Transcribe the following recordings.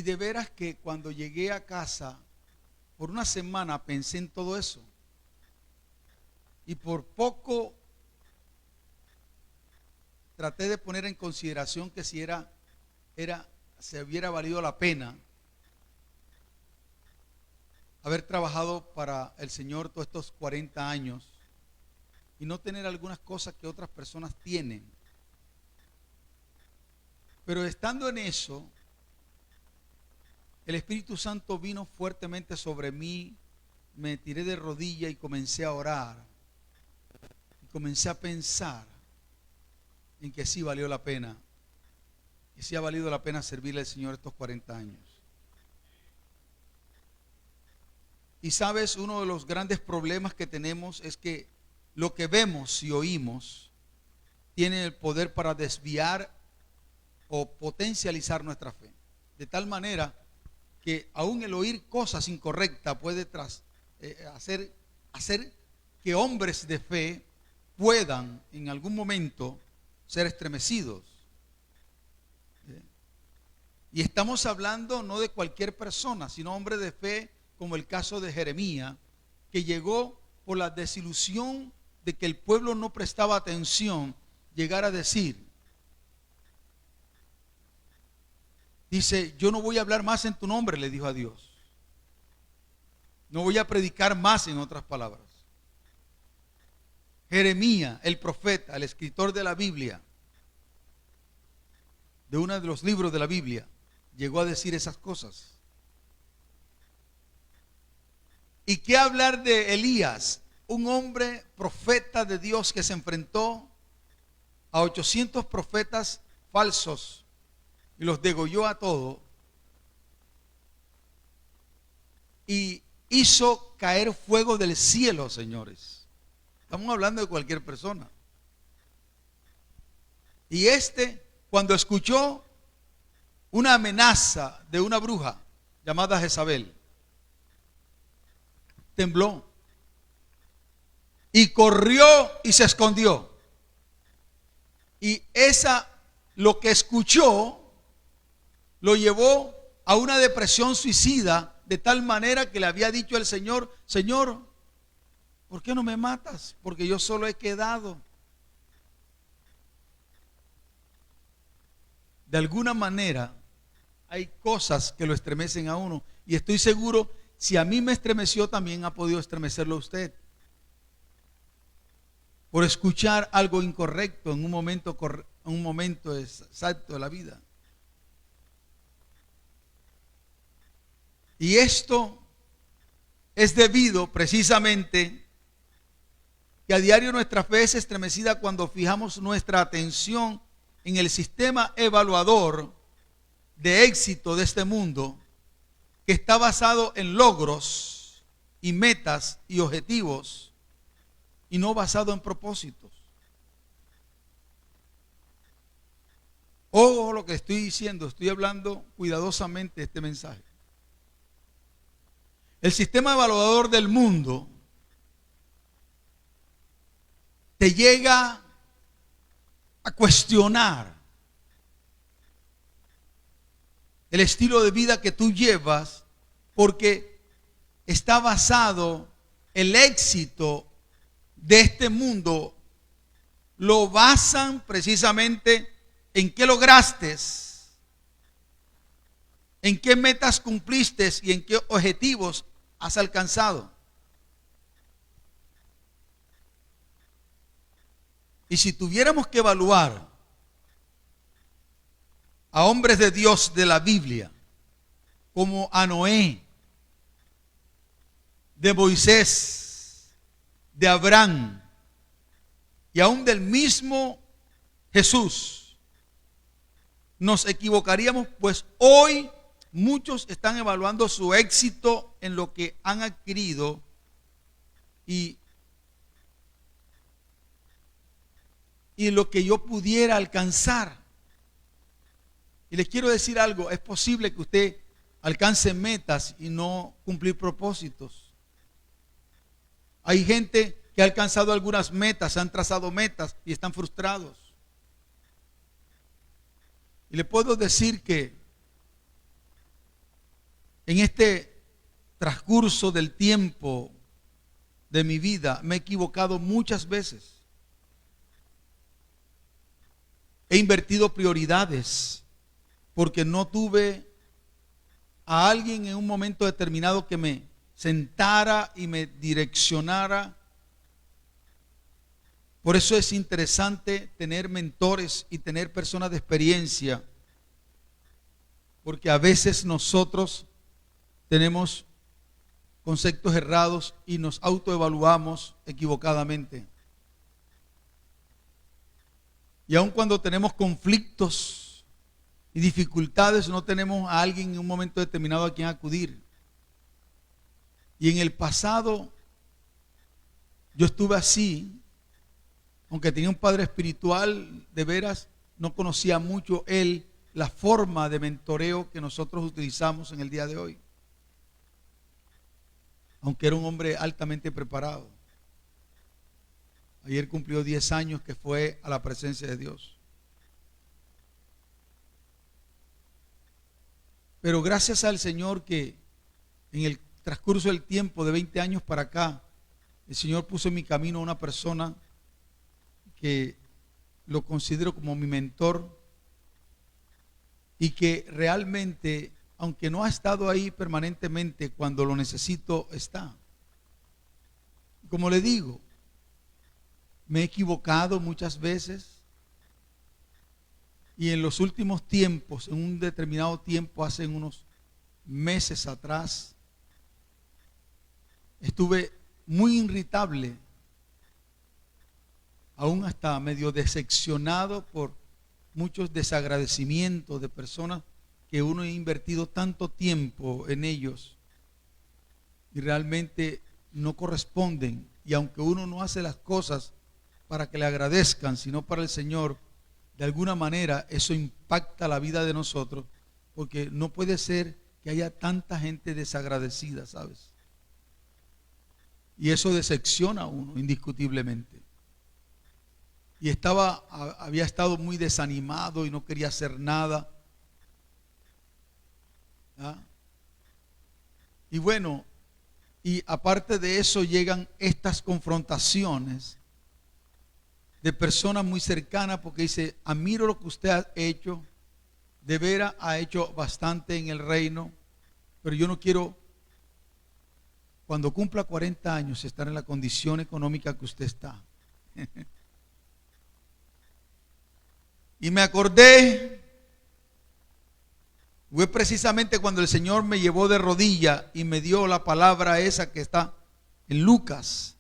Y de veras que cuando llegué a casa, por una semana pensé en todo eso. Y por poco traté de poner en consideración que si se hubiera valido la pena haber trabajado para el Señor todos estos 40 años y no tener algunas cosas que otras personas tienen. Pero estando en eso, el Espíritu Santo vino fuertemente sobre mí, me tiré de rodillas y comencé a orar. Y comencé a pensar en que sí valió la pena, que sí ha valido la pena servirle al Señor estos 40 años. Y sabes, uno de los grandes problemas que tenemos es que lo que vemos y oímos tiene el poder para desviar o potencializar nuestra fe. De tal manera que aún el oír cosas incorrectas puede hacer que hombres de fe puedan en algún momento ser estremecidos. Y estamos hablando no de cualquier persona, sino hombres de fe, como el caso de Jeremías, que llegó por la desilusión de que el pueblo no prestaba atención, llegar a decir, dice, yo no voy a hablar más en tu nombre, le dijo a Dios. No voy a predicar más, en otras palabras. Jeremías, el profeta, el escritor de la Biblia, de uno de los libros de la Biblia, llegó a decir esas cosas. ¿Y qué hablar de Elías? Un hombre profeta de Dios que se enfrentó a 800 profetas falsos y los degolló a todos y hizo caer fuego del cielo, señores. Estamos hablando de cualquier persona. Y cuando escuchó una amenaza de una bruja llamada Jezabel, tembló y corrió y se escondió. Y lo que escuchó lo llevó a una depresión suicida, de tal manera que le había dicho al Señor, Señor, ¿por qué no me matas? Porque yo solo he quedado. De alguna manera hay cosas que lo estremecen a uno, y estoy seguro, si a mí me estremeció, también ha podido estremecerlo a usted, por escuchar algo incorrecto en un momento exacto de la vida. Y esto es debido precisamente que a diario nuestra fe es estremecida cuando fijamos nuestra atención en el sistema evaluador de éxito de este mundo, que está basado en logros y metas y objetivos, y no basado en propósitos. Ojo lo que estoy diciendo, estoy hablando cuidadosamente de este mensaje. El sistema evaluador del mundo te llega a cuestionar el estilo de vida que tú llevas, porque está basado el éxito de este mundo, lo basan precisamente en qué lograste, en qué metas cumpliste y en qué objetivos has alcanzado. Y si tuviéramos que evaluar a hombres de Dios de la Biblia, como a Noé, de Moisés, de Abraham y aún del mismo Jesús, nos equivocaríamos, pues hoy muchos están evaluando su éxito en lo que han adquirido y lo que yo pudiera alcanzar. Y les quiero decir algo, es posible que usted alcance metas y no cumplir propósitos. Hay gente que ha alcanzado algunas metas, han trazado metas y están frustrados. Y le puedo decir que En este transcurso del tiempo de mi vida me he equivocado muchas veces. He invertido prioridades porque no tuve a alguien en un momento determinado que me sentara y me direccionara. Por eso es interesante tener mentores y tener personas de experiencia, porque a veces nosotros tenemos conceptos errados y nos autoevaluamos equivocadamente. Y aun cuando tenemos conflictos y dificultades, no tenemos a alguien en un momento determinado a quien acudir. Y en el pasado yo estuve así, aunque tenía un padre espiritual, de veras no conocía mucho él la forma de mentoreo que nosotros utilizamos en el día de hoy, aunque era un hombre altamente preparado. Ayer cumplió 10 años que fue a la presencia de Dios. Pero gracias al Señor que en el transcurso del tiempo de 20 años para acá, el Señor puso en mi camino a una persona que lo considero como mi mentor y que realmente, aunque no ha estado ahí permanentemente, cuando lo necesito está. Como le digo, me he equivocado muchas veces y en los últimos tiempos, en un determinado tiempo, hace unos meses atrás, estuve muy irritable, aún hasta medio decepcionado por muchos desagradecimientos de personas que uno ha invertido tanto tiempo en ellos y realmente no corresponden. Y aunque uno no hace las cosas para que le agradezcan, sino para el Señor, de alguna manera eso impacta la vida de nosotros, porque no puede ser que haya tanta gente desagradecida, ¿sabes? Y eso decepciona a uno indiscutiblemente. Y había estado muy desanimado y no quería hacer nada. ¿Ah? Y bueno, y aparte de eso llegan estas confrontaciones de personas muy cercanas, porque dice: admiro lo que usted ha hecho, de veras ha hecho bastante en el reino, pero yo no quiero, cuando cumpla 40 años, estar en la condición económica que usted está. Y me acordé, fue precisamente cuando el Señor me llevó de rodilla y me dio la palabra esa que está en Lucas,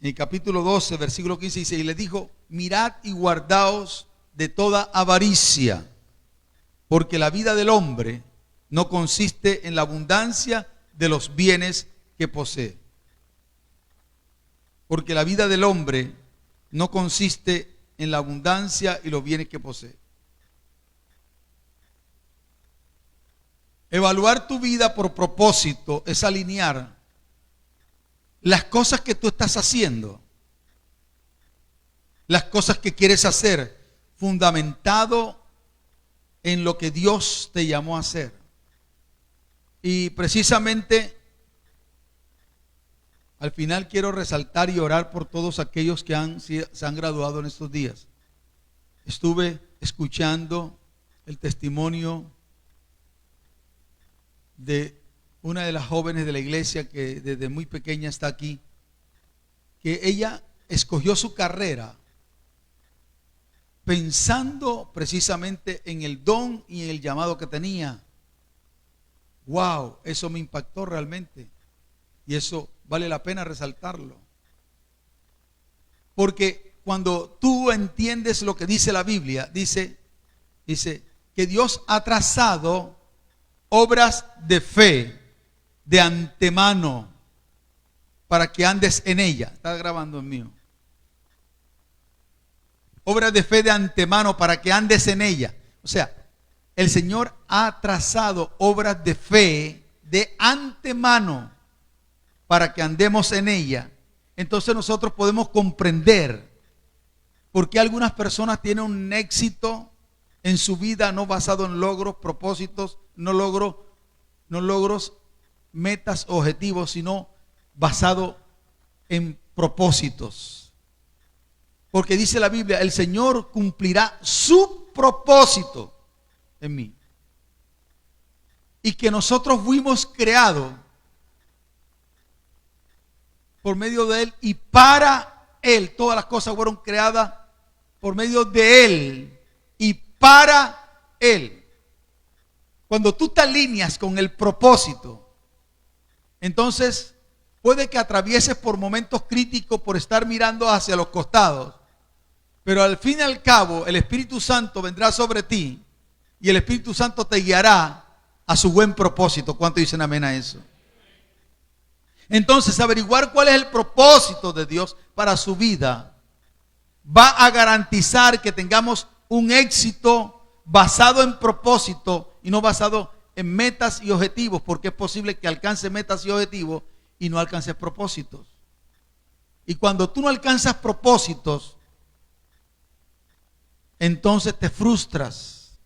en el capítulo 12, versículo 15, dice: y le dijo: mirad y guardaos de toda avaricia, porque la vida del hombre no consiste en la abundancia de los bienes que posee. Porque la vida del hombre no consiste en la abundancia y los bienes que posee. Evaluar tu vida por propósito es alinear las cosas que tú estás haciendo, las cosas que quieres hacer, fundamentado en lo que Dios te llamó a hacer. Y precisamente al final quiero resaltar y orar por todos aquellos que se han graduado en estos días. Estuve escuchando el testimonio de una de las jóvenes de la iglesia que desde muy pequeña está aquí, que ella escogió su carrera pensando precisamente en el don y en el llamado que tenía. Wow, eso me impactó realmente, y eso vale la pena resaltarlo, porque cuando tú entiendes lo que dice la Biblia, dice que Dios ha trazado obras de fe de antemano para que andes en ella. Está grabando el mío. Obras de fe de antemano para que andes en ella. O sea, el Señor ha trazado obras de fe de antemano para que andemos en ella. Entonces nosotros podemos comprender por qué algunas personas tienen un éxito en su vida no basado en logros, propósitos, no logros no logros, metas, objetivos, sino basado en propósitos. Porque dice la Biblia, el Señor cumplirá su propósito en mí. Y que nosotros fuimos creados por medio de Él y para Él. Todas las cosas fueron creadas por medio de Él y para Él. Cuando tú te alineas con el propósito, entonces puede que atravieses por momentos críticos por estar mirando hacia los costados, pero al fin y al cabo el Espíritu Santo vendrá sobre ti y el Espíritu Santo te guiará a su buen propósito. ¿Cuánto dicen amén a eso? Entonces, averiguar cuál es el propósito de Dios para su vida va a garantizar que tengamos un éxito basado en propósito y no basado en metas y objetivos, porque es posible que alcance metas y objetivos y no alcances propósitos. Y cuando tú no alcanzas propósitos, entonces te frustras.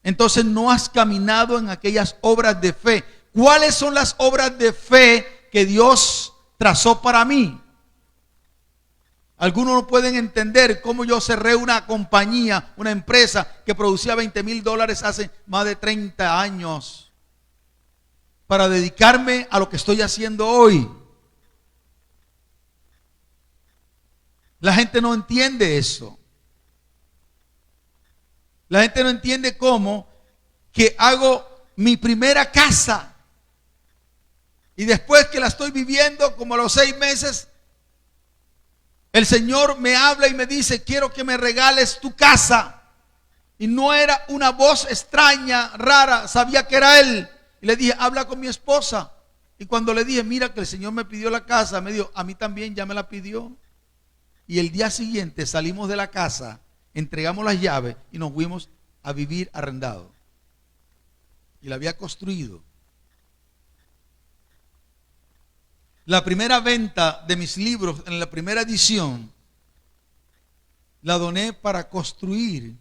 Entonces no has caminado en aquellas obras de fe. ¿Cuáles son las obras de fe que Dios trazó para mí? Algunos no pueden entender cómo yo cerré una compañía, una empresa que producía $20,000 hace más de 30 años para dedicarme a lo que estoy haciendo hoy. La gente no entiende eso. La gente no entiende cómo que hago mi primera casa y después que la estoy viviendo, como a los 6 meses, el Señor me habla y me dice: quiero que me regales tu casa. Y no era una voz extraña, rara, sabía que era Él. Y le dije: habla con mi esposa. Y cuando le dije: mira que el Señor me pidió la casa, me dijo: a mí también ya me la pidió. Y el día siguiente salimos de la casa, entregamos las llaves y nos fuimos a vivir arrendado. Y la había construido. La primera venta de mis libros en la primera edición la doné para construir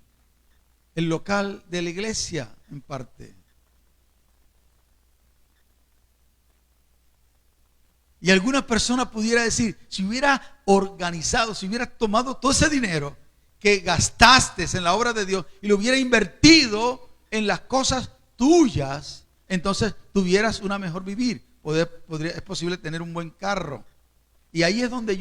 el local de la iglesia en parte. Y alguna persona pudiera decir: si hubiera organizado, si hubiera tomado todo ese dinero que gastaste en la obra de Dios y lo hubiera invertido en las cosas tuyas, entonces tuvieras una mejor vivir. Es posible tener un buen carro. Y ahí es donde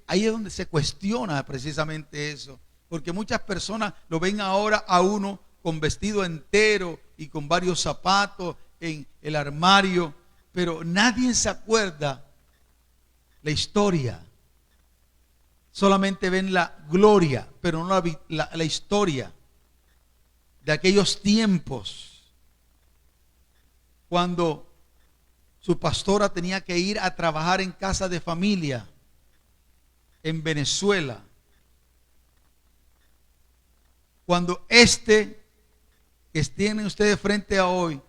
ahí es donde se cuestiona precisamente eso. Porque muchas personas lo ven ahora a uno con vestido entero y con varios zapatos en el armario, pero nadie se acuerda la historia. Solamente ven la gloria, pero no la historia de aquellos tiempos cuando su pastora tenía que ir a trabajar en casa de familia en Venezuela. Cuando que tienen ustedes frente a hoy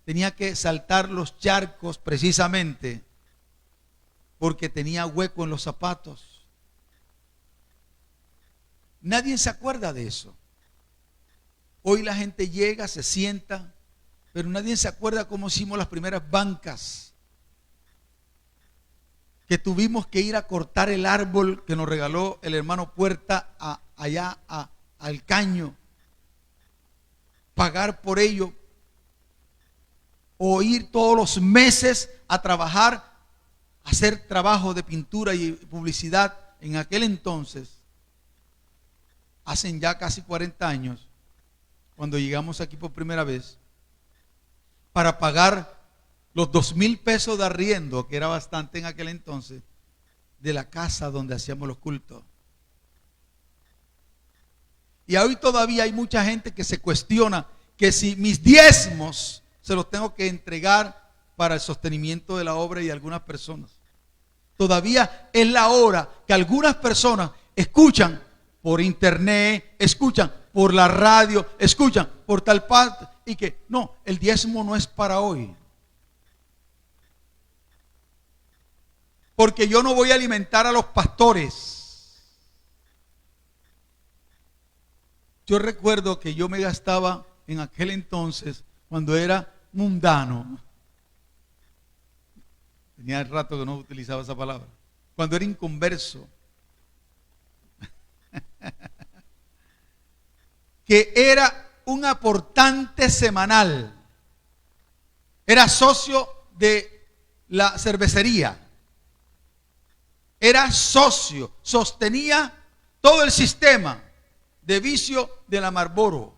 tenía que saltar los charcos precisamente porque tenía hueco en los zapatos. Nadie se acuerda de eso. Hoy la gente llega, se sienta, pero nadie se acuerda cómo hicimos las primeras bancas, que tuvimos que ir a cortar el árbol que nos regaló el hermano Puerta allá al caño, pagar por ello, o ir todos los meses a trabajar, a hacer trabajo de pintura y publicidad. En aquel entonces, hacen ya casi 40 años, cuando llegamos aquí por primera vez, para pagar los 2,000 pesos de arriendo, que era bastante en aquel entonces, de la casa donde hacíamos los cultos. Y hoy todavía hay mucha gente que se cuestiona que si mis diezmos se los tengo que entregar para el sostenimiento de la obra y de algunas personas. Todavía es la hora que algunas personas escuchan por internet, escuchan por la radio, escuchan por tal parte, y que no, el diezmo no es para hoy. Porque yo no voy a alimentar a los pastores. Yo recuerdo que yo me gastaba en aquel entonces, cuando era mundano. Tenía rato que no utilizaba esa palabra. Cuando era inconverso. Que era un aportante semanal. Era socio de la cervecería. Era socio, sostenía todo el sistema de vicio de la Marlboro.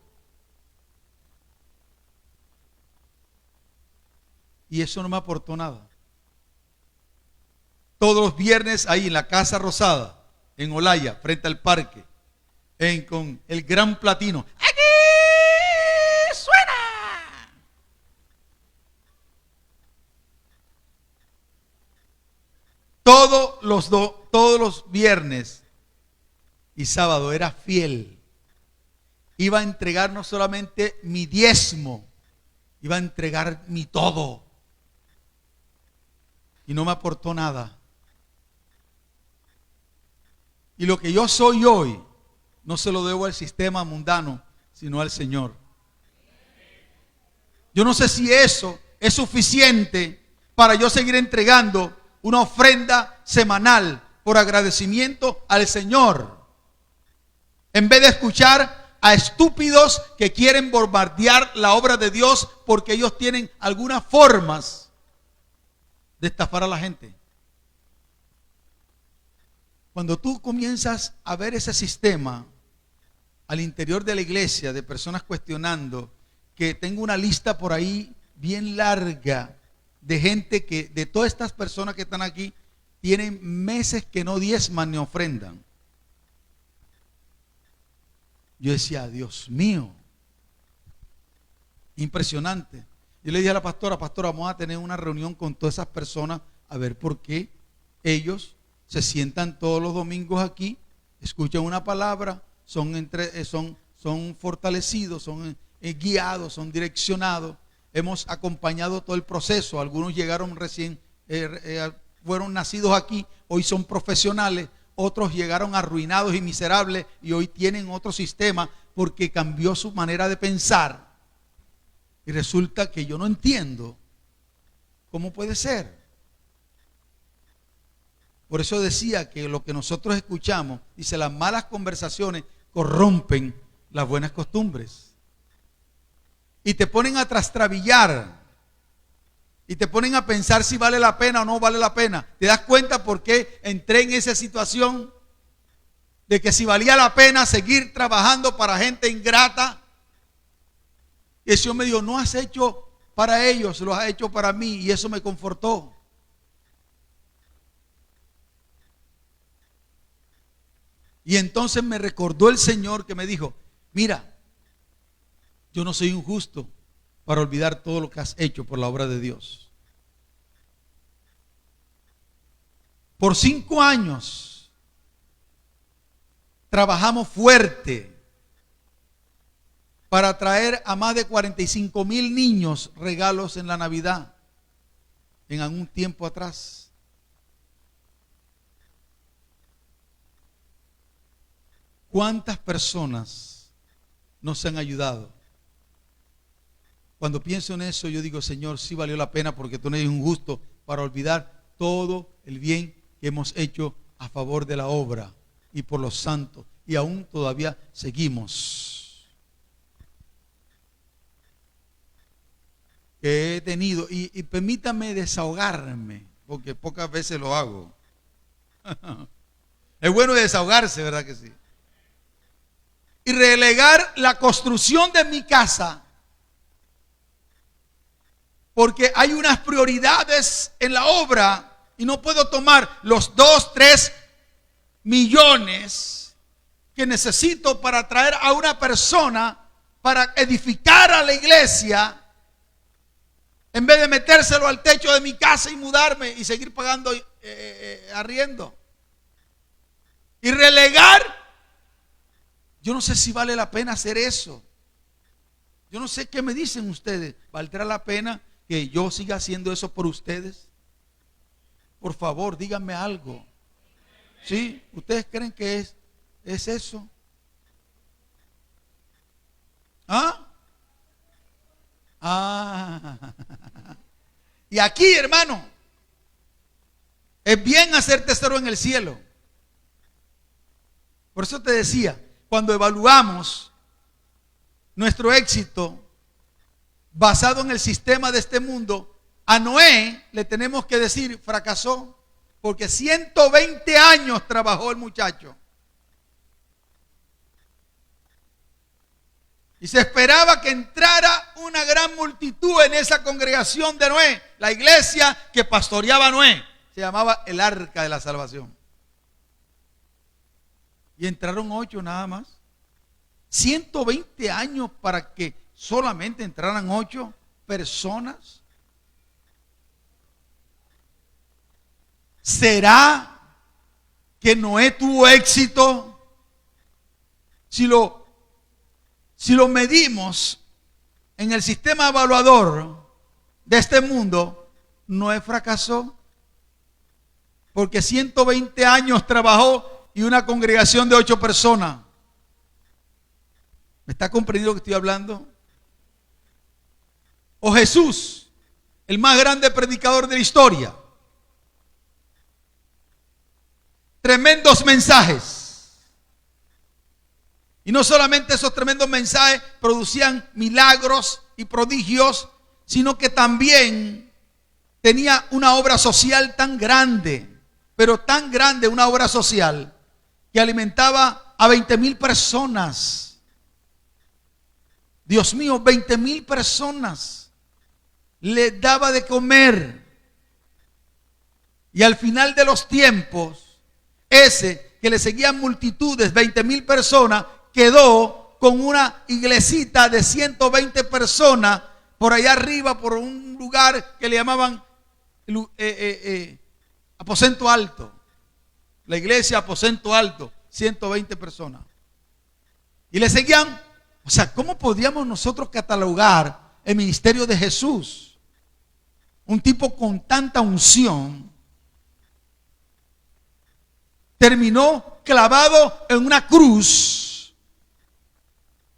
Y eso no me aportó nada. Todos los viernes ahí en la Casa Rosada, en Olaya, frente al parque, con el gran platino. ¡Aquí suena! Todos los viernes y sábado era fiel. Iba a entregar no solamente mi diezmo, iba a entregar mi todo. Y no me aportó nada. Y lo que yo soy hoy, no se lo debo al sistema mundano, sino al Señor. Yo no sé si eso es suficiente para yo seguir entregando una ofrenda semanal por agradecimiento al Señor, en vez de escuchar a estúpidos que quieren bombardear la obra de Dios porque ellos tienen algunas formas de estafar a la gente. Cuando tú comienzas a ver ese sistema al interior de la iglesia, de personas cuestionando, que tengo una lista por ahí bien larga de gente que, de todas estas personas que están aquí, tienen meses que no diezman ni ofrendan. Yo decía, Dios mío, impresionante. Yo le dije a la pastora, vamos a tener una reunión con todas esas personas a ver por qué ellos se sientan todos los domingos aquí, escuchan una palabra, son fortalecidos, son guiados, son direccionados. Hemos acompañado todo el proceso. Algunos llegaron recién, fueron nacidos aquí, hoy son profesionales. Otros llegaron arruinados y miserables y hoy tienen otro sistema porque cambió su manera de pensar. Y resulta que yo no entiendo cómo puede ser. Por eso decía que lo que nosotros escuchamos, dice, las malas conversaciones corrompen las buenas costumbres. Y te ponen a trastrabillar. Y te ponen a pensar si vale la pena o no vale la pena. ¿Te das cuenta por qué entré en esa situación? De que si valía la pena seguir trabajando para gente ingrata. Y el Señor me dijo, no has hecho para ellos, lo has hecho para mí. Y eso me confortó. Y entonces me recordó el Señor que me dijo, mira, yo no soy injusto para olvidar todo lo que has hecho por la obra de Dios. Por 5 años trabajamos fuerte para traer a más de 45,000 niños regalos en la Navidad, en algún tiempo atrás. ¿Cuántas personas nos han ayudado? Cuando pienso en eso, yo digo, Señor, sí valió la pena porque tú no eres injusto para olvidar todo el bien que hemos hecho a favor de la obra y por los santos. Y aún todavía seguimos. Que he tenido, y permítame desahogarme, porque pocas veces lo hago. Es bueno desahogarse, ¿verdad que sí? Y relegar la construcción de mi casa, porque hay unas prioridades en la obra y no puedo tomar los 2, 3 millones que necesito para traer a una persona para edificar a la iglesia, en vez de metérselo al techo de mi casa y mudarme y seguir pagando arriendo. Y relegar, yo no sé si vale la pena hacer eso. Yo no sé qué me dicen ustedes. ¿Valdrá la pena que yo siga haciendo eso por ustedes? Por favor, díganme algo. ¿Sí? ¿Ustedes creen que es eso? ¿Ah? Ah. Y aquí, hermano, es bien hacer tesoro en el cielo. Por eso te decía, cuando evaluamos nuestro éxito basado en el sistema de este mundo, a Noé le tenemos que decir fracasó, porque 120 años trabajó el muchacho. Y se esperaba que entrara una gran multitud en esa congregación de Noé, la iglesia que pastoreaba a Noé. Se llamaba el Arca de la Salvación. Y entraron 8 nada más. 120 años para que solamente entraran 8 personas. ¿Será que Noé tuvo éxito? Si lo medimos en el sistema evaluador de este mundo, Noé fracasó. Porque 120 años trabajó y una congregación de 8 personas. ¿Me está comprendiendo lo que estoy hablando? O Jesús, el más grande predicador de la historia. Tremendos mensajes. Y no solamente esos tremendos mensajes producían milagros y prodigios, sino que también tenía una obra social tan grande, pero tan grande, una obra social, que alimentaba a 20,000 personas. Dios mío, 20,000 personas le daba de comer. Y al final de los tiempos, ese que le seguían multitudes, 20,000 personas, quedó con una iglesita de 120 personas por allá arriba, por un lugar que le llamaban Aposento Alto. La iglesia Aposento Alto, 120 personas. Y le seguían. O sea, ¿cómo podríamos nosotros catalogar el ministerio de Jesús? Un tipo con tanta unción terminó clavado en una cruz,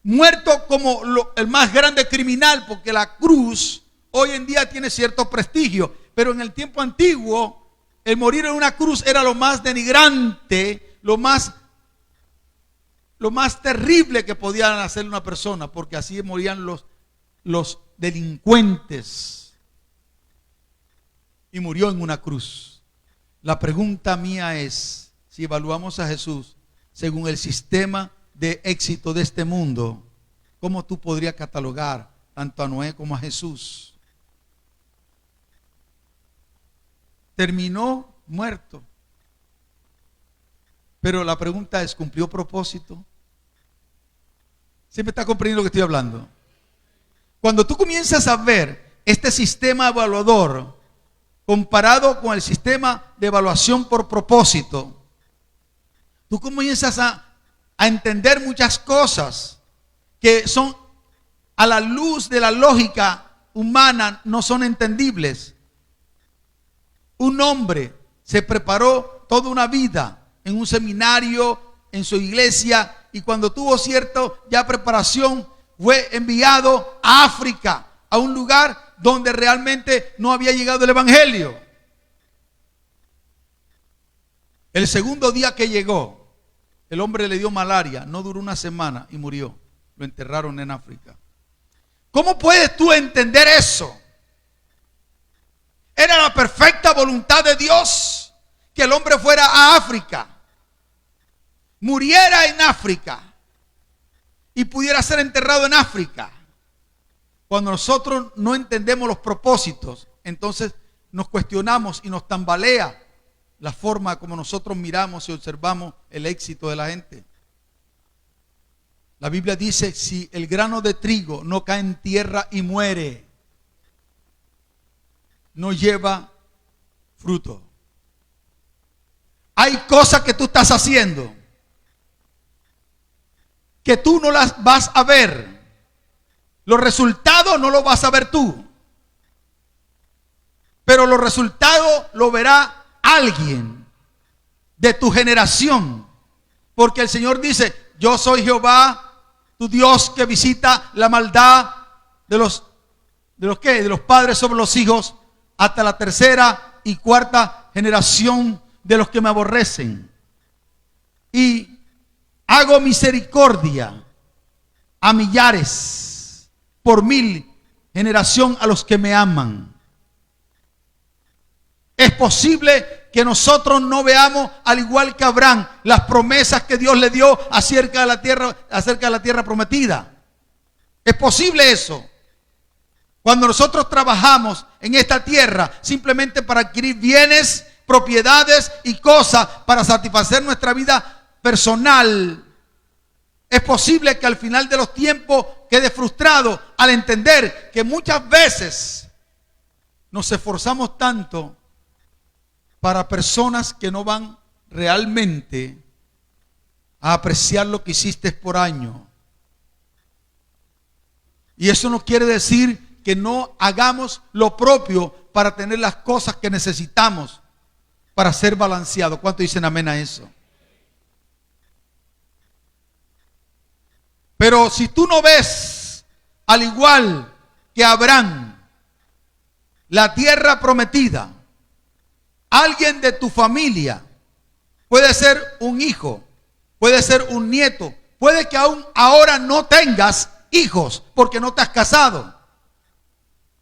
muerto como el más grande criminal, porque la cruz hoy en día tiene cierto prestigio, pero en el tiempo antiguo el morir en una cruz era lo más denigrante, lo más terrible que podían hacer una persona, porque así morían los delincuentes. Y murió en una cruz. La pregunta mía es, si evaluamos a Jesús según el sistema de éxito de este mundo, ¿cómo tú podrías catalogar tanto a Noé como a Jesús? Terminó muerto. Pero la pregunta es, ¿cumplió propósito? ¿Sí me está comprendiendo lo que estoy hablando? Cuando tú comienzas a ver este sistema evaluador comparado con el sistema de evaluación por propósito, tú comienzas a entender muchas cosas que son a la luz de la lógica humana, no son entendibles. Un hombre se preparó toda una vida en un seminario, en su iglesia, y cuando tuvo cierto ya preparación, fue enviado a África, a un lugar donde realmente no había llegado el evangelio. El segundo día que llegó, el hombre le dio malaria, no duró una semana y murió. Lo enterraron en África. ¿Cómo puedes tú entender eso? Era la perfecta voluntad de Dios que el hombre fuera a África, muriera en África y pudiera ser enterrado en África. Cuando nosotros no entendemos los propósitos, entonces nos cuestionamos y nos tambalea la forma como nosotros miramos y observamos el éxito de la gente. La Biblia dice, si el grano de trigo no cae en tierra y muere, no lleva fruto. Hay cosas que tú estás haciendo que tú no las vas a ver. Los resultados no los vas a ver tú, pero los resultados lo verá alguien de tu generación, porque el Señor dice, yo soy Jehová, tu Dios, que visita la maldad de los ¿De los qué? De los padres sobre los hijos, hasta la tercera y cuarta generación de los que me aborrecen. Y hago misericordia a millares, por 1000 generación a los que me aman. Es posible que nosotros no veamos, al igual que Abraham, las promesas que Dios le dio acerca de la tierra prometida. Es posible eso. Cuando nosotros trabajamos en esta tierra simplemente para adquirir bienes, propiedades y cosas para satisfacer nuestra vida personal, es posible que al final de los tiempos quede frustrado al entender que muchas veces nos esforzamos tanto para personas que no van realmente a apreciar lo que hiciste por año. Y eso no quiere decir que no hagamos lo propio para tener las cosas que necesitamos para ser balanceado. ¿Cuánto dicen amén a eso? Pero si tú no ves, al igual que Abraham, la tierra prometida, alguien de tu familia, puede ser un hijo, puede ser un nieto, puede que aún ahora no tengas hijos porque no te has casado.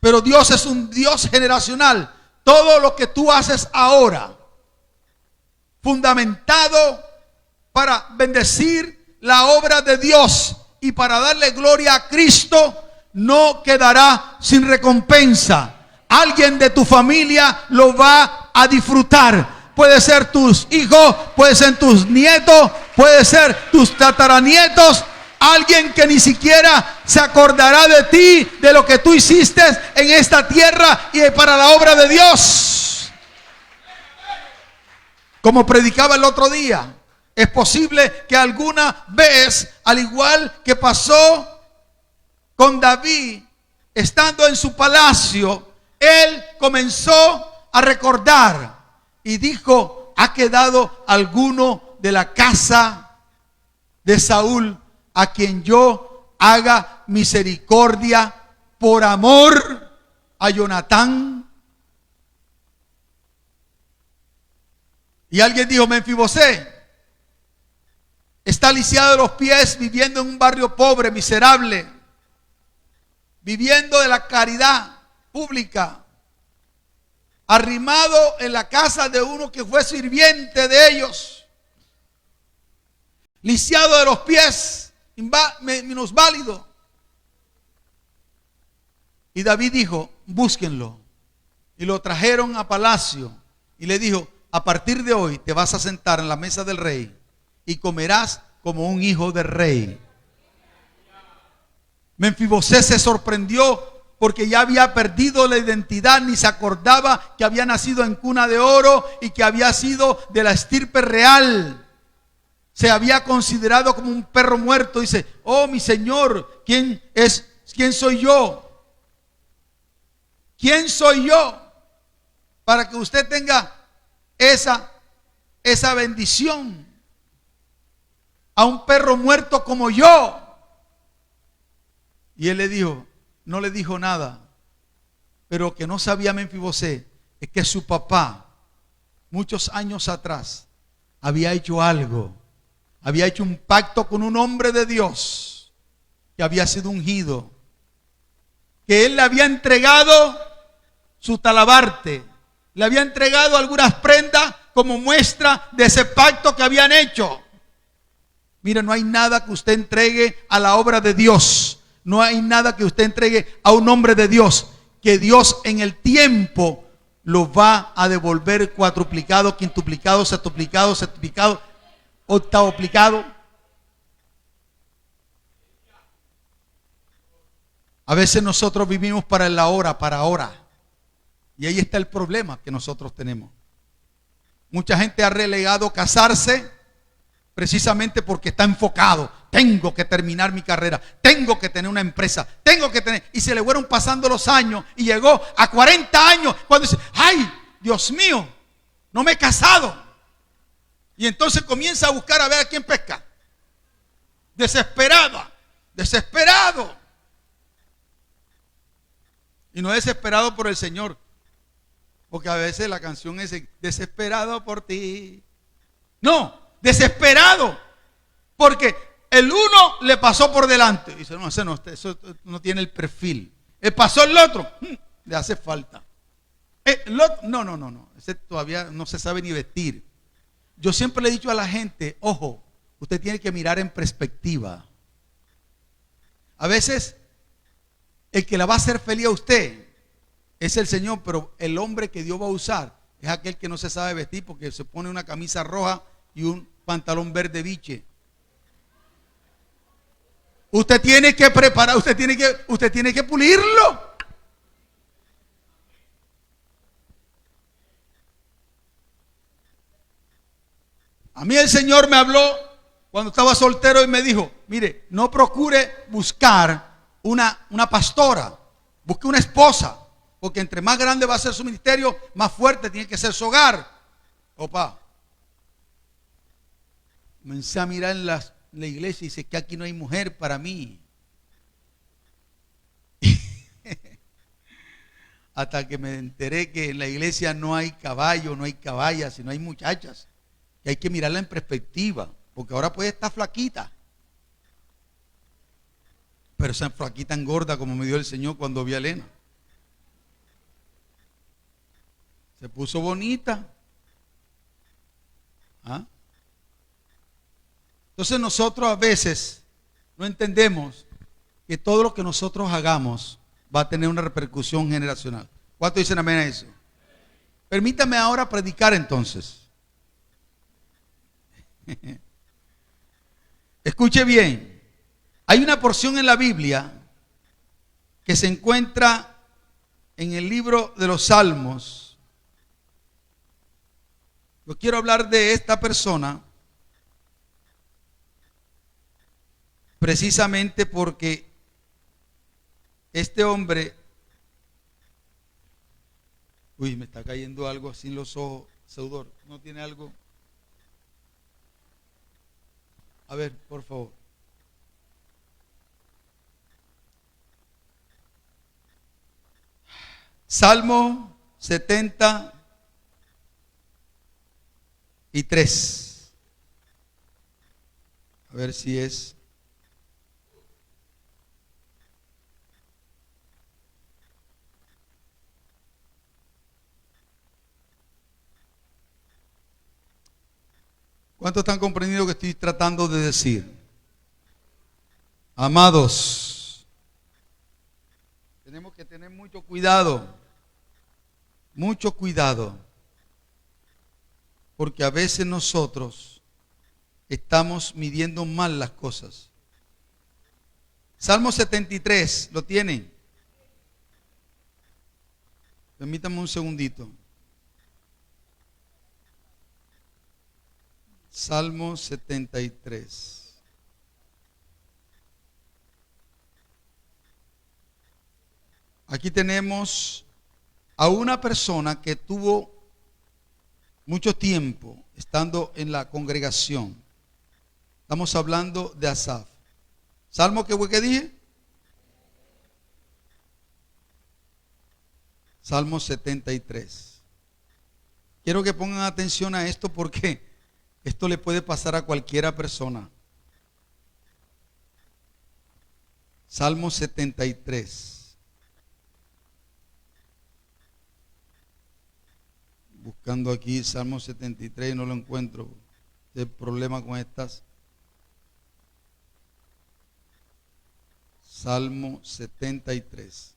Pero Dios es un Dios generacional. Todo lo que tú haces ahora, fundamentado para bendecir la obra de Dios y para darle gloria a Cristo, no quedará sin recompensa. Alguien de tu familia lo va a disfrutar. Puede ser tus hijos, puede ser tus nietos, puede ser tus tataranietos. Alguien que ni siquiera se acordará de ti, de lo que tú hiciste en esta tierra y para la obra de Dios. Como predicaba el otro día, es posible que alguna vez, al igual que pasó con David, estando en su palacio, él comenzó a recordar y dijo: ¿ha quedado alguno de la casa de Saúl a quien yo haga misericordia por amor a Jonatán? Y alguien dijo: Menfibosé está lisiado de los pies, viviendo en un barrio pobre, miserable, viviendo de la caridad pública, arrimado en la casa de uno que fue sirviente de ellos, lisiado de los pies, minusválido. Y David dijo: búsquenlo. Y lo trajeron a palacio y le dijo: a partir de hoy te vas a sentar en la mesa del rey y comerás como un hijo del rey. Menfibosé se sorprendió porque ya había perdido la identidad, ni se acordaba que había nacido en cuna de oro y que había sido de la estirpe real. Se había considerado como un perro muerto. Dice: oh, mi señor, ¿quién soy yo? ¿Quién soy yo para que usted tenga esa bendición? A un perro muerto como yo. Y él le dijo, no le dijo nada, pero que no sabía Menfibosé es que su papá, muchos años atrás, había hecho algo. Había hecho un pacto con un hombre de Dios que había sido ungido, que él le había entregado su talabarte, le había entregado algunas prendas como muestra de ese pacto que habían hecho. Mira, no hay nada que usted entregue a la obra de Dios, no hay nada que usted entregue a un hombre de Dios, que Dios en el tiempo lo va a devolver cuatruplicado, quintuplicado, septuplicado, octavoplicado. A veces nosotros vivimos para el ahora, para ahora. Y ahí está el problema que nosotros tenemos. Mucha gente ha relegado casarse precisamente porque está enfocado. Tengo que terminar mi carrera, tengo que tener una empresa, y se le fueron pasando los años y llegó a 40 años cuando dice: ay, Dios mío, no me he casado. Y entonces comienza a buscar a ver a quién pesca. Desesperado. sino desesperado por el Señor. Porque a veces la canción es desesperado por ti. No, desesperado. Porque el uno le pasó por delante. Y dice, no, eso no tiene el perfil. Pasó el otro, le hace falta. El otro, no. Ese todavía no se sabe ni vestir. Yo siempre le he dicho a la gente, ojo, usted tiene que mirar en perspectiva. A veces, el que la va a hacer feliz a usted es el Señor, pero el hombre que Dios va a usar es aquel que no se sabe vestir porque se pone una camisa roja y un pantalón verde biche. Usted tiene que preparar, usted tiene que pulirlo. A mí el Señor me habló cuando estaba soltero y me dijo, mire, no procure buscar una pastora, busque una esposa, porque entre más grande va a ser su ministerio, más fuerte tiene que ser su hogar. Opa, comencé a mirar en la iglesia y dice que aquí no hay mujer para mí. Hasta que me enteré que en la iglesia no hay caballo, no hay caballas, sino hay muchachas. Y hay que mirarla en perspectiva, porque ahora puede estar flaquita. Pero esa flaquita engorda como me dio el Señor cuando vi a Elena. Se puso bonita. ¿Ah? Entonces nosotros a veces no entendemos que todo lo que nosotros hagamos va a tener una repercusión generacional. ¿Cuántos dicen amén a eso? Permítame ahora predicar entonces. Escuche bien. Hay una porción en la Biblia que se encuentra en el libro de los Salmos. Yo quiero hablar de esta persona precisamente porque este hombre, me está cayendo algo así en los ojos, Seudor, ¿no tiene algo? A ver, por favor. Salmo 73. A ver si es. ¿Cuántos están comprendiendo lo que estoy tratando de decir? Amados, tenemos que tener mucho cuidado, porque a veces nosotros estamos midiendo mal las cosas. Salmo 73, ¿lo tienen? Permítanme un segundito. Salmo 73. Aquí tenemos a una persona que tuvo mucho tiempo estando en la congregación. Estamos hablando de Asaf. ¿Salmo qué fue que dije? Salmo 73. Quiero que pongan atención a esto porque esto le puede pasar a cualquiera persona. Salmo 73. Buscando aquí Salmo 73 y no lo encuentro. ¿Qué problema con estas? Salmo 73.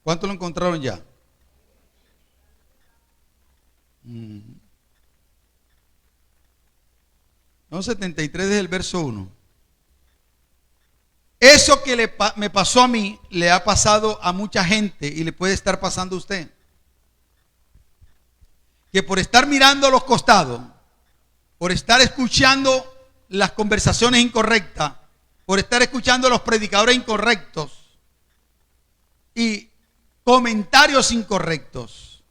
¿Cuántos lo encontraron ya? No, 73 es el verso 1. Eso que me pasó a mí, le ha pasado a mucha gente y le puede estar pasando a usted. Que por estar mirando a los costados, por estar escuchando las conversaciones incorrectas, por estar escuchando a los predicadores incorrectos y comentarios incorrectos,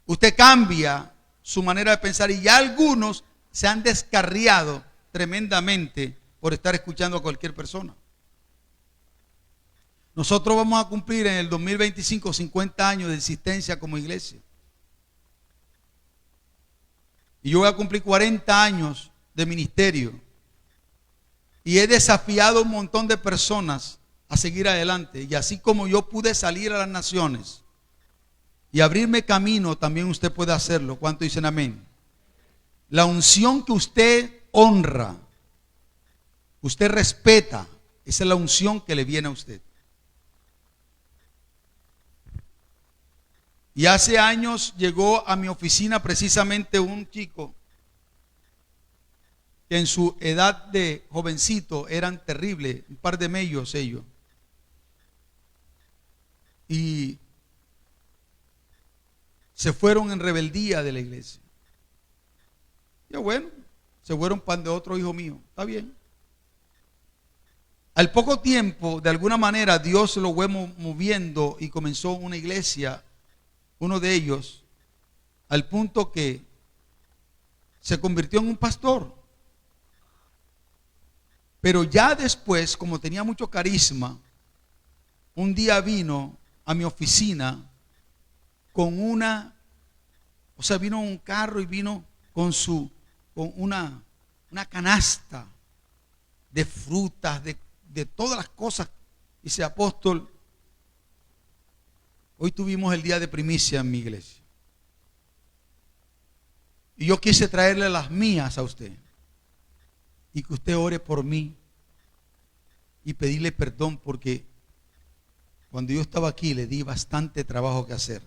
usted cambia su manera de pensar y ya algunos se han descarriado tremendamente por estar escuchando a cualquier persona. Nosotros vamos a cumplir en el 2025 50 años de existencia como iglesia. Y yo voy a cumplir 40 años de ministerio. Y he desafiado a un montón de personas a seguir adelante. Y así como yo pude salir a las naciones y abrirme camino, también usted puede hacerlo. ¿Cuánto dicen amén? La unción que usted honra, usted respeta, esa es la unción que le viene a usted. Y hace años llegó a mi oficina precisamente un chico que en su edad de jovencito eran terribles, un par de mellos ellos. Y se fueron en rebeldía de la iglesia. Y bueno, se fueron pan de otro hijo mío, está bien. Al poco tiempo, de alguna manera, Dios lo fue moviendo y comenzó una iglesia, uno de ellos, al punto que se convirtió en un pastor. Pero ya después, como tenía mucho carisma, un día vino a mi oficina con vino un carro y vino con una canasta de frutas, de todas las cosas. Dice: apóstol, hoy tuvimos el día de primicia en mi iglesia. Y yo quise traerle las mías a usted. Y que usted ore por mí y pedirle perdón, porque cuando yo estaba aquí le di bastante trabajo que hacer.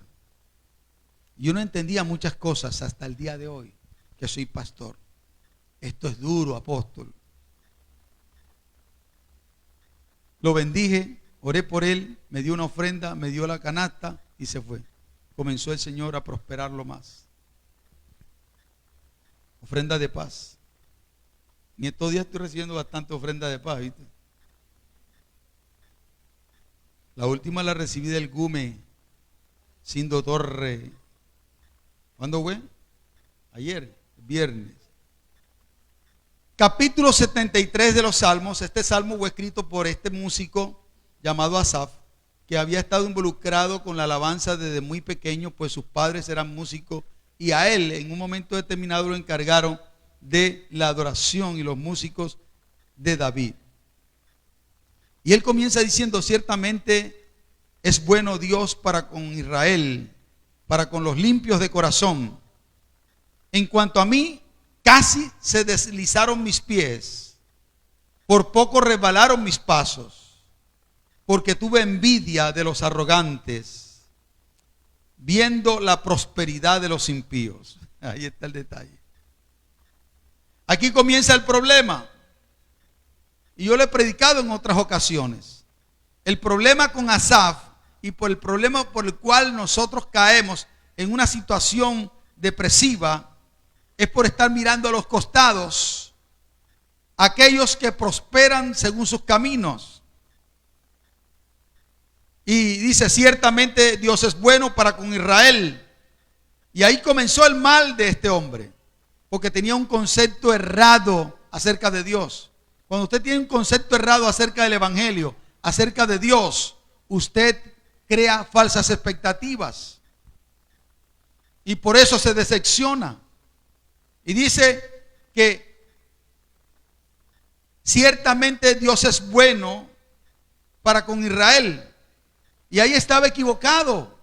Yo no entendía muchas cosas hasta el día de hoy que soy pastor. Esto es duro, apóstol. Lo bendije, oré por él, me dio una ofrenda, me dio la canasta y se fue. Comenzó el Señor a prosperarlo más. Ofrenda de paz. Y estos días estoy recibiendo bastante ofrenda de paz, ¿viste? La última la recibí del Gume, Sindo Torre. ¿Cuándo fue? Ayer, viernes. Capítulo 73 de los Salmos. Este salmo fue escrito por este músico llamado Asaf, que había estado involucrado con la alabanza desde muy pequeño, pues sus padres eran músicos y a él en un momento determinado lo encargaron de la adoración y los músicos de David. Y él comienza diciendo: ciertamente es bueno Dios para con Israel, para con los limpios de corazón. En cuanto a mí, casi se deslizaron mis pies, por poco resbalaron mis pasos, porque tuve envidia de los arrogantes, viendo la prosperidad de los impíos. Ahí está el detalle. Aquí comienza el problema. Y yo le he predicado en otras ocasiones. El problema con Asaf y por el problema por el cual nosotros caemos en una situación depresiva es por estar mirando a los costados aquellos que prosperan según sus caminos. Y dice: ciertamente Dios es bueno para con Israel. Y ahí comenzó el mal de este hombre, porque tenía un concepto errado acerca de Dios. Cuando usted tiene un concepto errado acerca del evangelio, acerca de Dios, usted crea falsas expectativas y por eso se decepciona. Y dice que ciertamente Dios es bueno para con Israel. Y ahí estaba equivocado,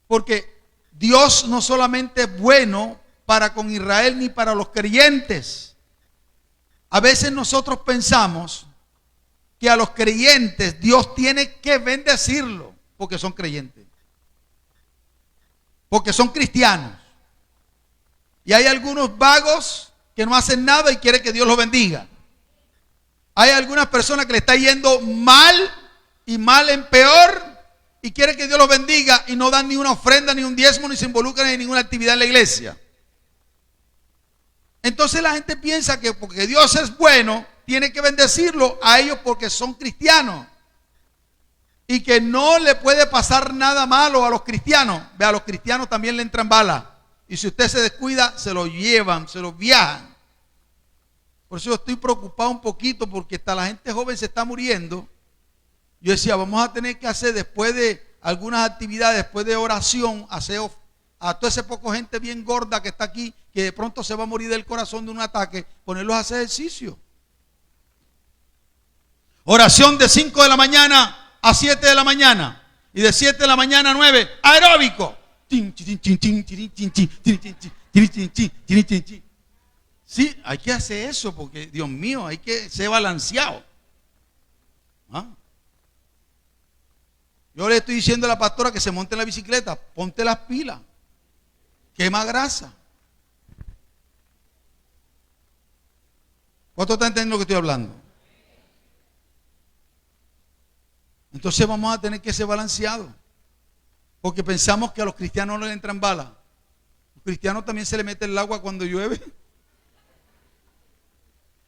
porque Dios no solamente es bueno para con Israel ni para los creyentes. A veces nosotros pensamos que a los creyentes Dios tiene que bendecirlo porque son creyentes, porque son cristianos. Y hay algunos vagos que no hacen nada y quieren que Dios los bendiga. Hay algunas personas que le está yendo mal y mal en peor y quieren que Dios los bendiga y no dan ni una ofrenda, ni un diezmo, ni se involucran en ninguna actividad en la iglesia. Entonces la gente piensa que porque Dios es bueno, tiene que bendecirlo a ellos porque son cristianos. Y que no le puede pasar nada malo a los cristianos. Ve, a los cristianos también le entran balas. Y si usted se descuida, se lo llevan, se lo viajan. Por eso yo estoy preocupado un poquito porque hasta la gente joven se está muriendo. yo decía, vamos a tener que hacer después de algunas actividades, después de oración, aseo a toda esa poca gente bien gorda que está aquí, que de pronto se va a morir del corazón de un ataque, ponerlos a hacer ejercicio. Oración de 5 de la mañana a 7 de la mañana. Y de 7 de la mañana a 9, aeróbico. Sí, hay que hacer eso porque, Dios mío, hay que ser balanceado. ¿Ah? Yo le estoy diciendo a la pastora que se monte en la bicicleta, ponte las pilas, quema grasa. ¿Cuánto están entendiendo lo que estoy hablando? Entonces vamos a tener que ser balanceados, porque pensamos que a los cristianos no le entran balas. A los cristianos también se le mete el agua cuando llueve.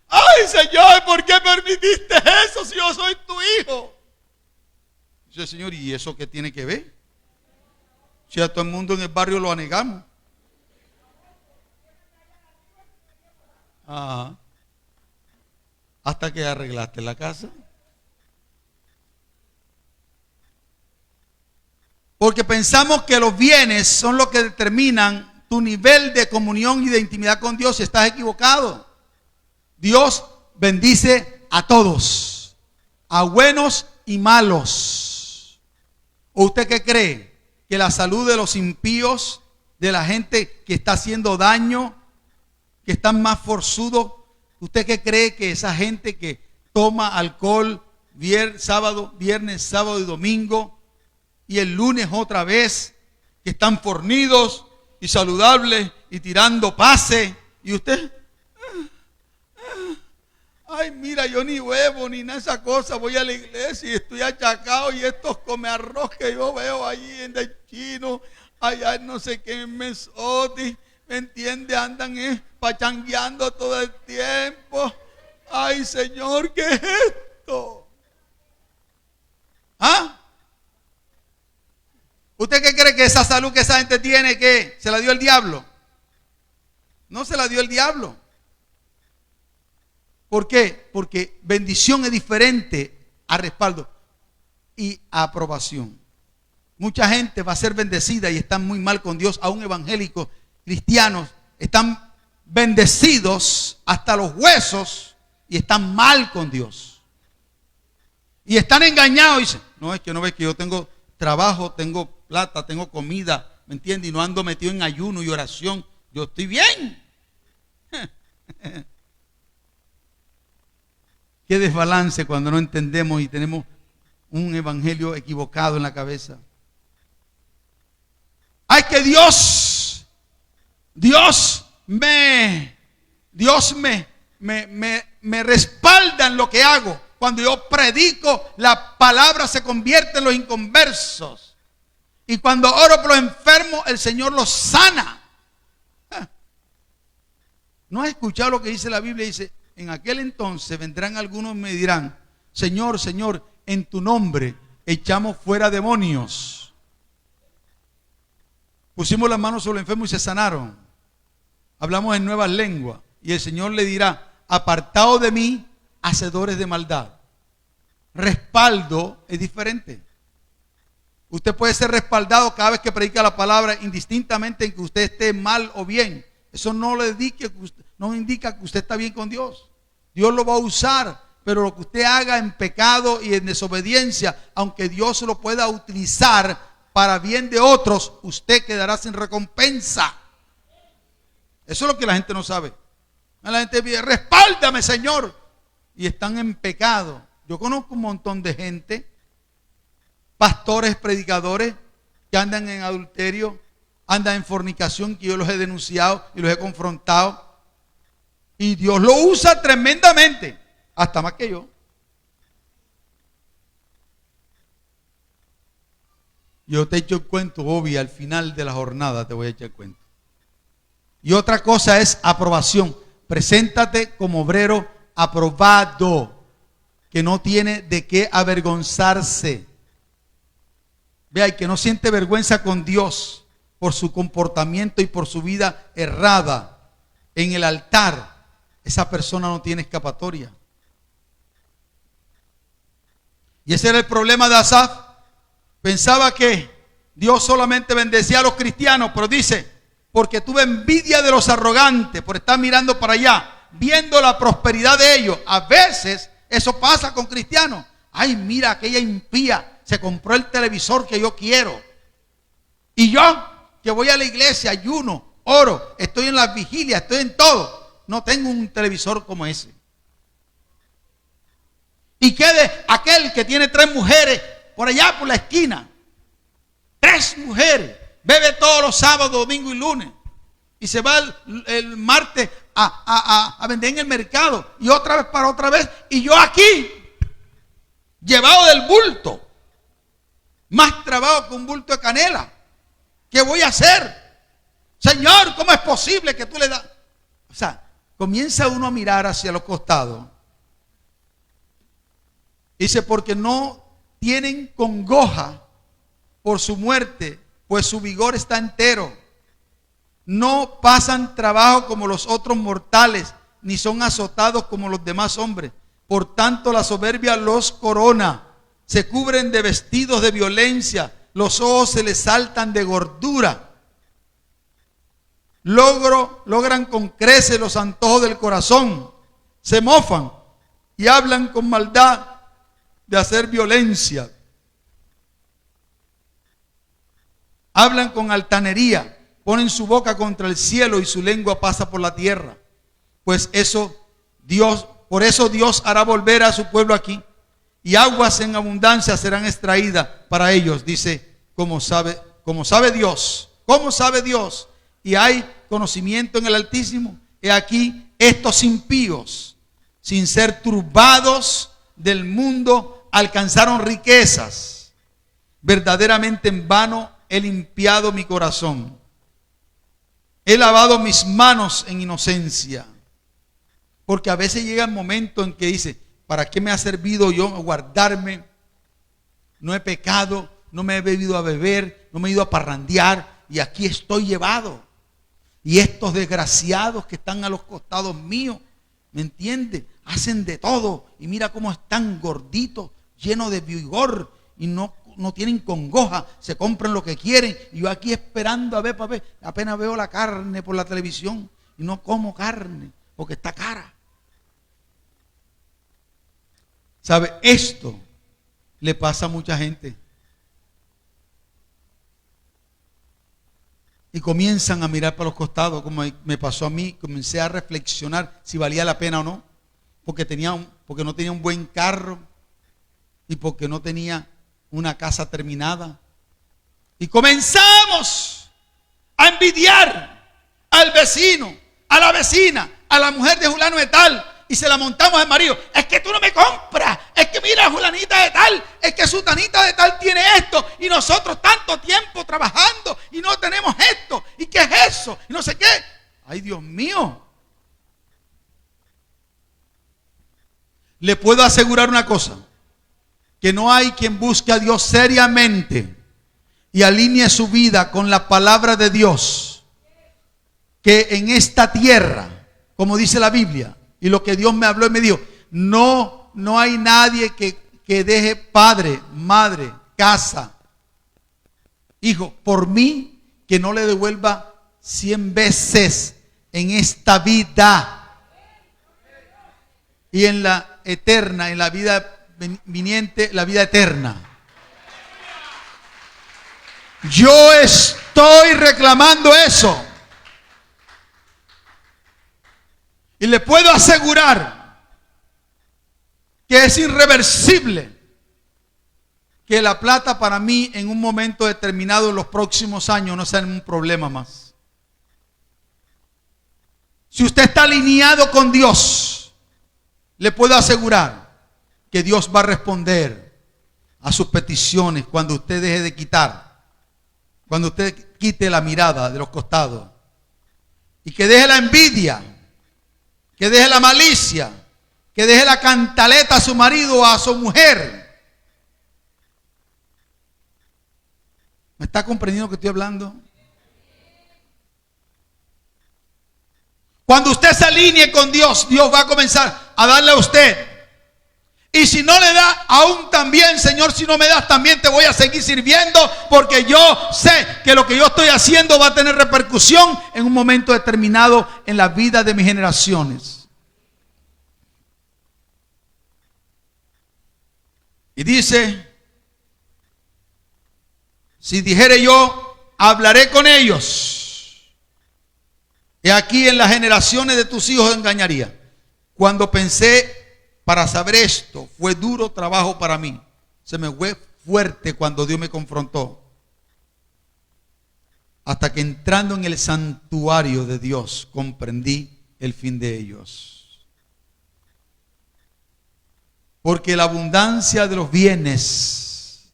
¡Ay, Señor! ¿Por qué permitiste eso si yo soy tu hijo? Dice el Señor, ¿y eso qué tiene que ver? Si a todo el mundo en el barrio lo anegamos. Ajá. Hasta que arreglaste la casa. Porque pensamos que los bienes son los que determinan tu nivel de comunión y de intimidad con Dios. Y estás equivocado. Dios bendice a todos, a buenos y malos. ¿O usted qué cree? ¿Que la salud de los impíos, de la gente que está haciendo daño, que están más forzudos, usted qué cree que esa gente que toma alcohol viernes, sábado y domingo, y el lunes otra vez, que están fornidos y saludables y tirando pase, y usted, ay, mira, yo ni huevo ni nada de esa cosa, voy a la iglesia y estoy achacado, y estos come arroz que yo veo allí en el chino, allá en no sé qué, en Mesoti, ¿me entiende? Andan pachangueando todo el tiempo. Ay, Señor, ¿qué es esto? ¿Ah? ¿Usted qué cree que esa salud que esa gente tiene, que se la dio el diablo? No se la dio el diablo. ¿Por qué? Porque bendición es diferente a respaldo y a aprobación. Mucha gente va a ser bendecida y están muy mal con Dios, aún evangélicos, cristianos, están bendecidos hasta los huesos y están mal con Dios. Y están engañados y dicen, no, es que no ves que yo tengo trabajo, tengo plata, tengo comida, ¿me entiendes? Y no ando metido en ayuno y oración, yo estoy bien. Qué desbalance cuando no entendemos y tenemos un evangelio equivocado en la cabeza. Ay, que Dios me respalda en lo que hago. Cuando yo predico, la palabra se convierte en los inconversos. Y cuando oro por los enfermos, el Señor los sana. ¿No has escuchado lo que dice la Biblia? Dice, en aquel entonces vendrán algunos y me dirán, Señor, Señor, en tu nombre echamos fuera demonios. Pusimos las manos sobre los enfermos y se sanaron. Hablamos en nuevas lenguas. Y el Señor le dirá, apartaos de mí, hacedores de maldad. Respaldo es diferente. Usted puede ser respaldado cada vez que predica la palabra, indistintamente en que usted esté mal o bien. Eso no indica que usted está bien con Dios. Dios lo va a usar, pero lo que usted haga en pecado y en desobediencia, aunque Dios lo pueda utilizar para bien de otros, usted quedará sin recompensa. Eso es lo que la gente no sabe. La gente pide, respáldame, Señor, y están en pecado. Yo conozco un montón de gente, pastores, predicadores, que andan en adulterio, andan en fornicación, que yo los he denunciado y los he confrontado. Y Dios lo usa tremendamente, hasta más que yo. Yo te echo el cuento, Bobby, al final de la jornada te voy a echar el cuento. Y otra cosa es aprobación. Preséntate como obrero aprobado, que no tiene de qué avergonzarse. Vea, y que no siente vergüenza con Dios por su comportamiento y por su vida errada en el altar. Esa persona no tiene escapatoria. Y ese era el problema de Asaf. Pensaba que Dios solamente bendecía a los cristianos, pero dice, porque tuve envidia de los arrogantes por estar mirando para allá, viendo la prosperidad de ellos. A veces eso pasa con cristianos. Ay, mira, aquella impía se compró el televisor que yo quiero. Y yo, que voy a la iglesia, ayuno, oro, estoy en las vigilias, estoy en todo, no tengo un televisor como ese. Y quede aquel que tiene 3 mujeres por allá por la esquina. 3 mujeres. Bebe todos los sábados, domingo y lunes. Y se va el martes a vender en el mercado. Y otra vez para otra vez. Y yo aquí, llevado del bulto. Más trabajo que un bulto de canela. ¿Qué voy a hacer? Señor, ¿cómo es posible que tú le das? O sea, comienza uno a mirar hacia los costados. Dice, porque no tienen congoja por su muerte, pues su vigor está entero. No pasan trabajo como los otros mortales, ni son azotados como los demás hombres. Por tanto, la soberbia los corona. Se cubren de vestidos de violencia. Los ojos se les saltan de gordura. Logran con creces los antojos del corazón. Se mofan y hablan con maldad de hacer violencia. Hablan con altanería, ponen su boca contra el cielo y su lengua pasa por la tierra. Pues por eso Dios hará volver a su pueblo aquí, y aguas en abundancia serán extraídas para ellos. Dice, como sabe Dios, ¿cómo sabe Dios? Y hay conocimiento en el Altísimo. He aquí, estos impíos, sin ser turbados del mundo, alcanzaron riquezas. Verdaderamente en vano he limpiado mi corazón. He lavado mis manos en inocencia. Porque a veces llega el momento en que dice, ¿para qué me ha servido yo guardarme? No he pecado, no me he bebido a beber, no me he ido a parrandear y aquí estoy llevado. Y estos desgraciados que están a los costados míos, ¿me entiende? Hacen de todo y mira cómo están gorditos, llenos de vigor y no tienen congoja, se compran lo que quieren. Y yo aquí esperando a ver, apenas veo la carne por la televisión y no como carne porque está cara. ¿Sabe? Esto le pasa a mucha gente. Y comienzan a mirar para los costados, como me pasó a mí. Comencé a reflexionar si valía la pena o no. Porque no tenía un buen carro y porque no tenía una casa terminada. Y comenzamos a envidiar al vecino, a la vecina, a la mujer de fulano de tal. Y se la montamos al marido. Es que tú no me compras. Es que mira, fulanita de tal. Es que sutanita de tal tiene esto. Y nosotros tanto tiempo trabajando y no tenemos esto. ¿Y qué es eso? Y no sé qué. Ay, Dios mío. Le puedo asegurar una cosa. Que no hay quien busque a Dios seriamente y alinee su vida con la palabra de Dios. Que en esta tierra, como dice la Biblia, y lo que Dios me habló y me dijo, no hay nadie que deje padre, madre, casa, hijo, por mí, que no le devuelva 100 veces en esta vida y en la eterna, en la vida viniente, la vida eterna. Yo estoy reclamando eso. Y le puedo asegurar que es irreversible que la plata para mí en un momento determinado en los próximos años no sea un problema más. Si usted está alineado con Dios, le puedo asegurar que Dios va a responder a sus peticiones cuando usted deje de quitar, cuando usted quite la mirada de los costados y que deje la envidia, que deje la malicia, que deje la cantaleta a su marido o a su mujer. ¿Me está comprendiendo lo que estoy hablando? Cuando usted se alinee con Dios, Dios va a comenzar a darle a usted Y si no le da, aún también, Señor, si no me das, también te voy a seguir sirviendo, porque yo sé que lo que yo estoy haciendo va a tener repercusión en un momento determinado en la vida de mis generaciones. Y dice, si dijere yo, hablaré con ellos, y aquí en las generaciones de tus hijos engañaría. Cuando pensé para saber esto, fue duro trabajo para mí. Se me fue fuerte cuando Dios me confrontó. Hasta que entrando en el santuario de Dios, comprendí el fin de ellos. Porque la abundancia de los bienes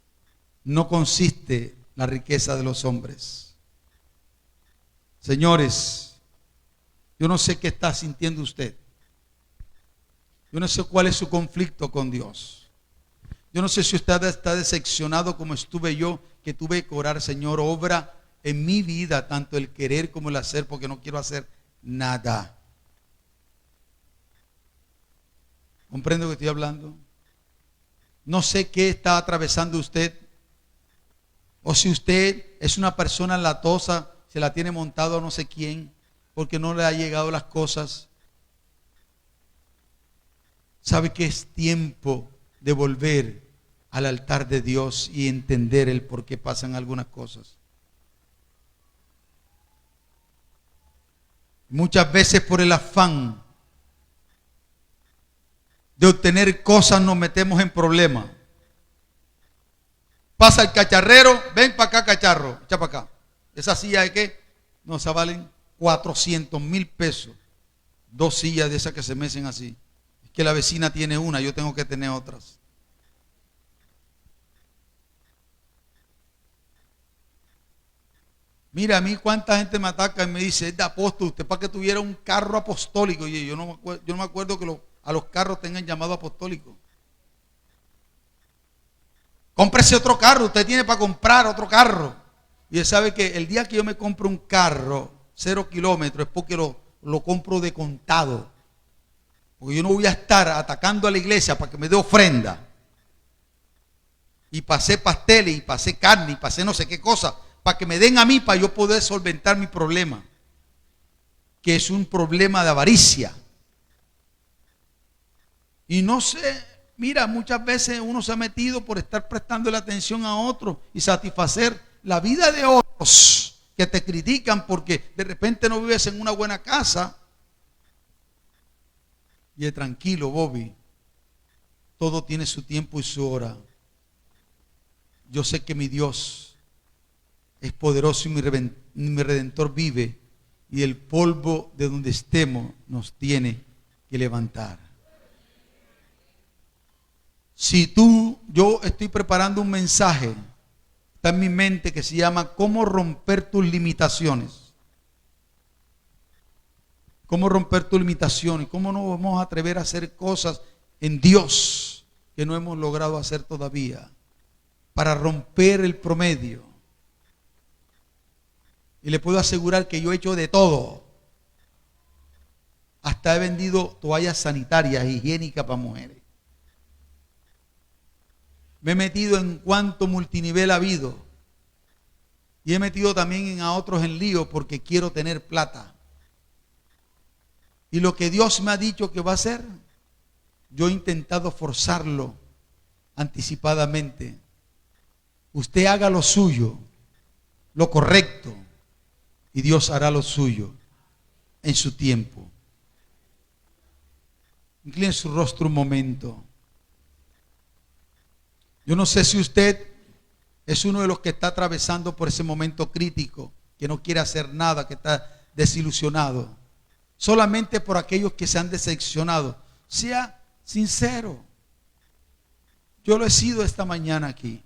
no consiste en la riqueza de los hombres. Señores, yo no sé qué está sintiendo usted. Yo no sé cuál es su conflicto con Dios. Yo no sé si usted está decepcionado como estuve yo, que tuve que orar, Señor, obra en mi vida, tanto el querer como el hacer, porque no quiero hacer nada. ¿Comprende lo que estoy hablando? No sé qué está atravesando usted. O si usted es una persona latosa, se la tiene montado a no sé quién, porque no le ha llegado las cosas. Sabe que es tiempo de volver al altar de Dios y entender el por qué pasan algunas cosas. Muchas veces por el afán de obtener cosas nos metemos en problemas. Pasa el cacharrero, ven para acá cacharro, echa para acá. Esa silla de qué, nos valen 400,000 pesos. 2 sillas de esas que se mecen así. Que la vecina tiene una, yo tengo que tener otras. Mira, a mí cuánta gente me ataca y me dice, es de apóstol, usted para que tuviera un carro apostólico. Y yo no me acuerdo que a los carros tengan llamado apostólico. Cómprese otro carro, usted tiene para comprar otro carro. Y él sabe que el día que yo me compro un carro, 0 kilómetros, es porque lo compro de contado. Porque yo no voy a estar atacando a la iglesia para que me dé ofrenda. Y pasé pasteles, y pasé carne, y pasé no sé qué cosa, para que me den a mí, para yo poder solventar mi problema. Que es un problema de avaricia. Y no sé, mira, muchas veces uno se ha metido por estar prestando la atención a otros y satisfacer la vida de otros que te critican porque de repente no vives en una buena casa. Y tranquilo, Bobby, todo tiene su tiempo y su hora. Yo sé que mi Dios es poderoso y mi Redentor vive, y el polvo de donde estemos nos tiene que levantar. Yo estoy preparando un mensaje, está en mi mente, que se llama ¿Cómo romper tus limitaciones? ¿Cómo romper tus limitaciones? ¿Cómo nos vamos a atrever a hacer cosas en Dios que no hemos logrado hacer todavía? Para romper el promedio. Y le puedo asegurar que yo he hecho de todo. Hasta he vendido toallas sanitarias, higiénicas para mujeres. Me he metido en cuanto multinivel ha habido. Y he metido también a otros en lío porque quiero tener plata. Y lo que Dios me ha dicho que va a hacer, yo he intentado forzarlo anticipadamente. Usted haga lo suyo, lo correcto, y Dios hará lo suyo en su tiempo. Incline su rostro un momento. Yo no sé si usted es uno de los que está atravesando por ese momento crítico, que no quiere hacer nada, que está desilusionado. Solamente por aquellos que se han decepcionado. Sea sincero. Yo lo he sido esta mañana aquí.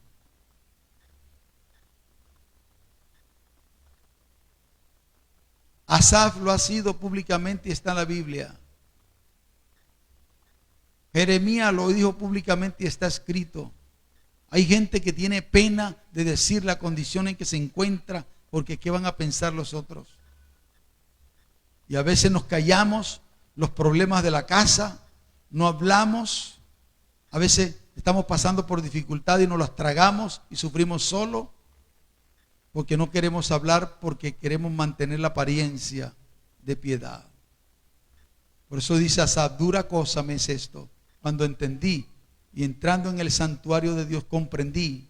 Asaf lo ha sido públicamente y está en la Biblia. Jeremías lo dijo públicamente y está escrito. Hay gente que tiene pena de decir la condición en que se encuentra porque ¿qué van a pensar los otros? Y a veces nos callamos los problemas de la casa, no hablamos A veces estamos pasando por dificultades y nos las tragamos y sufrimos solo porque no queremos hablar, porque queremos mantener la apariencia de piedad. Por eso dice Asaf, dura cosa me es esto, cuando entendí y entrando en el santuario de Dios comprendí.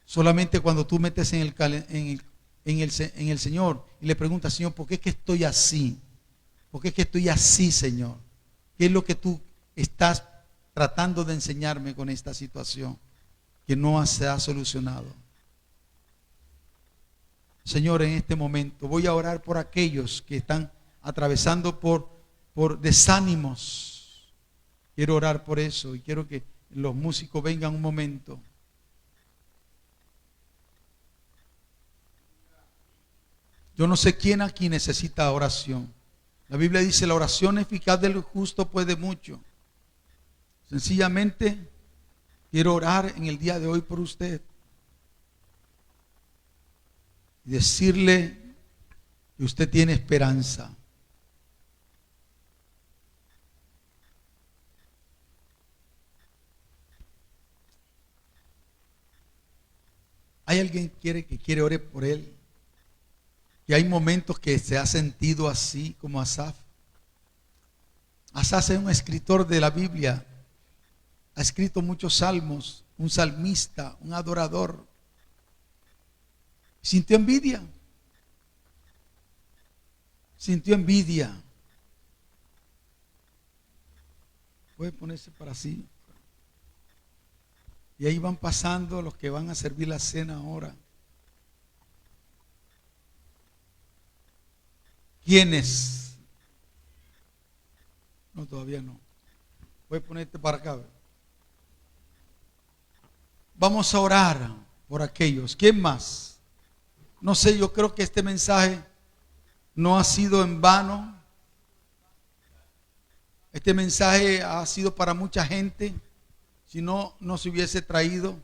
Solamente cuando tú metes en el Señor y le preguntas, Señor, ¿por qué es que estoy así? ¿Por qué es que estoy así, Señor? ¿Qué es lo que tú estás tratando de enseñarme con esta situación que no se ha solucionado? Señor, en este momento voy a orar por aquellos que están atravesando por desánimos. Quiero orar por eso y quiero que los músicos vengan un momento. Yo no sé quién aquí necesita oración. La Biblia dice, la oración eficaz del justo puede mucho. Sencillamente quiero orar en el día de hoy por usted y decirle que usted tiene esperanza. ¿Hay alguien que quiere ore por él? Que hay momentos que se ha sentido así como Asaf. Asaf es un escritor de la Biblia. Ha escrito muchos salmos, un salmista, un adorador. Sintió envidia. Sintió envidia. Puede ponerse para así. Y ahí van pasando los que van a servir la cena ahora. ¿Quiénes? No, todavía no. Voy a ponerte para acá. Vamos a orar por aquellos. ¿Quién más? No sé, yo creo que este mensaje no ha sido en vano. Este mensaje ha sido para mucha gente. Si no, no se hubiese traído.